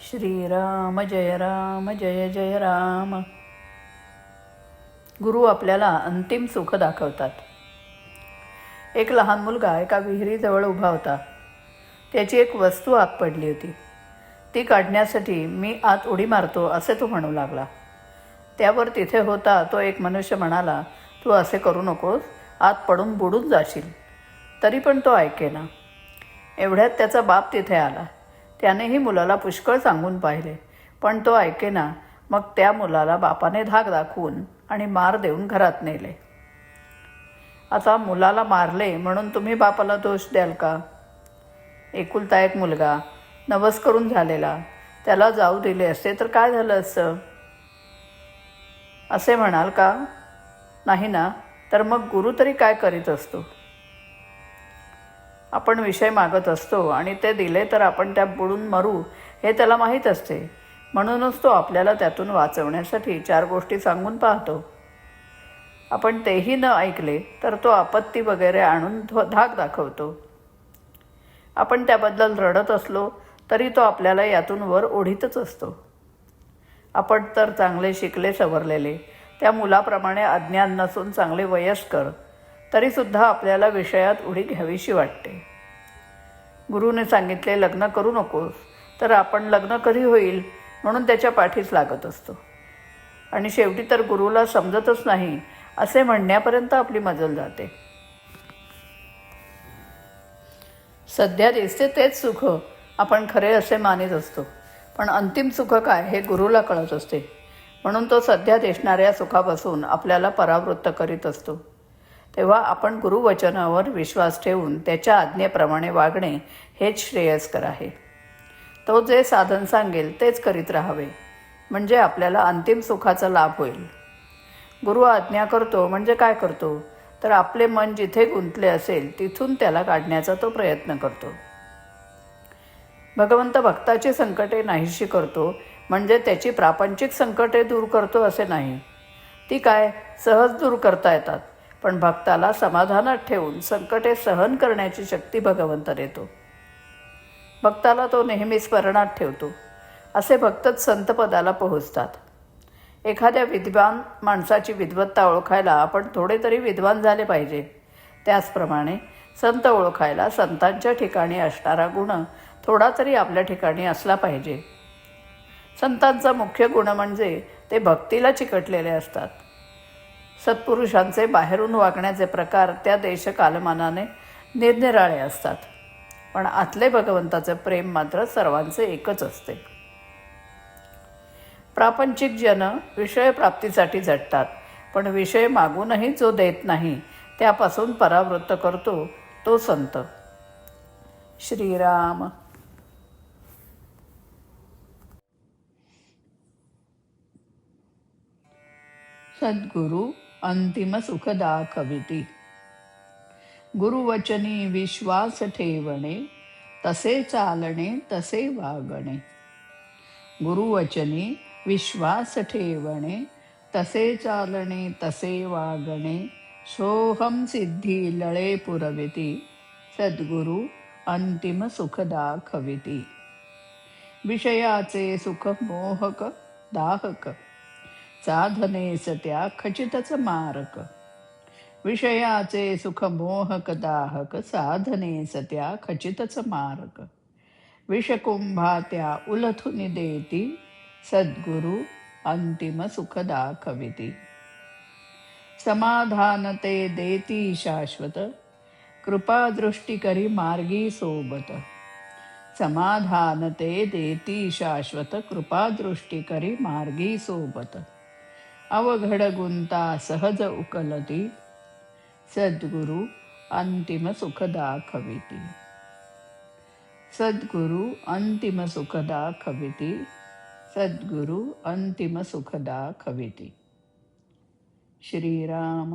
श्रीराम जय जय राम. गुरु आपल्याला अंतिम सुख दाखवतात. एक लहान मुलगा एका विहिरीजवळ उभा होता. त्याची एक वस्तू आत पडली होती. ती काढण्यासाठी मी आत उडी मारतो असे तो म्हणू लागला. त्यावर तिथे होता तो एक मनुष्य म्हणाला, तू असे करू नकोस, आत पडून बुडून जाशील. तरी पण तो ऐकेना. एवढ्यात त्याचा बाप तिथे आला. त्यानेही मुलाला पुष्कळ सांगून पाहिले, पण तो ऐकेना. मग त्या मुलाला बापाने धाक दाखवून आणि मार देऊन घरात नेले. आता मुलाला मारले म्हणून तुम्ही बापाला दोष द्याल का? एकुलता एक मुलगा, नवस करून झालेला, त्याला जाऊ दिले असते तर काय झालं असतं असे म्हणाल का? नाही ना. तर मग गुरु तरी काय करीत असतो? आपण विषय मागत असतो आणि ते दिले तर आपण त्या बुडून मरू हे त्याला माहीत असते. म्हणूनच तो आपल्याला त्यातून वाचवण्यासाठी 4 गोष्टी सांगून पाहतो. आपण तेही न ऐकले तर तो आपत्ती वगैरे आणून धाक दाखवतो. आपण त्याबद्दल रडत असलो तरी तो आपल्याला यातून वर ओढीतच असतो. आपण तर चांगले शिकले सवरलेले, त्या मुलाप्रमाणे अज्ञान नसून चांगले वयस्कर, तरीसुद्धा आपल्याला विषयात उडी घ्यावीशी वाटते. गुरुने सांगितले लग्न करू नकोस, तर आपण लग्न कधी होईल म्हणून त्याच्या पाठीस लागत असतो. आणि शेवटी तर गुरुला समजतच नाही असे म्हणण्यापर्यंत आपली मजल जाते. सध्या दिसते तेच सुख आपण खरे असे मानित असतो, पण अंतिम सुख काय हे गुरुला कळत असते. म्हणून तो सध्या दिसणाऱ्या सुखापासून आपल्याला परावृत्त करीत असतो. तेव्हा आपण गुरुवचनावर विश्वास ठेवून त्याच्या आज्ञेप्रमाणे वागणे हेच श्रेयस्कर आहे. तो जे साधन सांगेल तेच करीत राहावे, म्हणजे आपल्याला अंतिम सुखाचा लाभ होईल. गुरु आज्ञा करतो म्हणजे काय करतो, तर आपले मन जिथे गुंतले असेल तिथून त्याला काढण्याचा तो प्रयत्न करतो. भगवंत भक्ताची संकटे नाहीशी करतो म्हणजे त्याची प्रापंचिक संकटे दूर करतो असे नाही. ती काय सहज दूर करता येतात, पण भक्ताला समाधानात ठेवून संकटे सहन करण्याची शक्ती भगवंत देतो. भक्ताला तो नेहमी स्मरणात ठेवतो. असे भक्तच संतपदाला पोहोचतात. एखाद्या विद्वान माणसाची विद्वत्ता ओळखायला आपण थोडे तरी विद्वान झाले पाहिजे. त्याचप्रमाणे संत ओळखायला संतांच्या ठिकाणी असणारा गुण थोडा तरी आपल्या ठिकाणी असला पाहिजे. संतांचा मुख्य गुण म्हणजे ते भक्तीला चिकटलेले असतात. सत्पुरुषांचे बाहेरून वागण्याचे प्रकार त्या देशकालमानाने निरनिराळे असतात, पण आतले भगवंताचे प्रेम मात्र सर्वांचे एकच असते. प्रापंचिक जन विषयप्राप्तीसाठी झटतात, पण विषय मागूनही जो देत नाही त्यापासून परावृत्त करतो तो संत. श्रीराम. सद्गुरु अंतिम सुख दाखविती. गुरुवचनी विश्वास ठेवणे, तसे चालणे तसे वागणे. गुरुवचनी विश्वास ठेवणे, तसे चालणे तसे वागणे. सोहम सिद्धी लळे पुरविती, सद्गुरु अंतिम सुख दाखविती. विषयाचे सुख मोहक दाहक, साधनेस त्या खचितच मारक. विषयाचे सुख मोहक दाहक, साधनेस त्या खचितच मारक. विषकुंभा त्या उलथुनी देती, सद्गुरु अंतिम सुख दाखविती. समाधान ते देती शाश्वत, कृपादृष्टी करी मार्गी सोबत. समाधान ते देती शाश्वत, कृपादृष्टी करी मार्गी सोबत. अवघड गुंता सहज उकलती, सद्गुरु अंतिम सुख दाखविती. सद्गुरु अंतिम सुख दाखविती, सद्गुरु अंतिम सुख दाखविती. श्रीराम.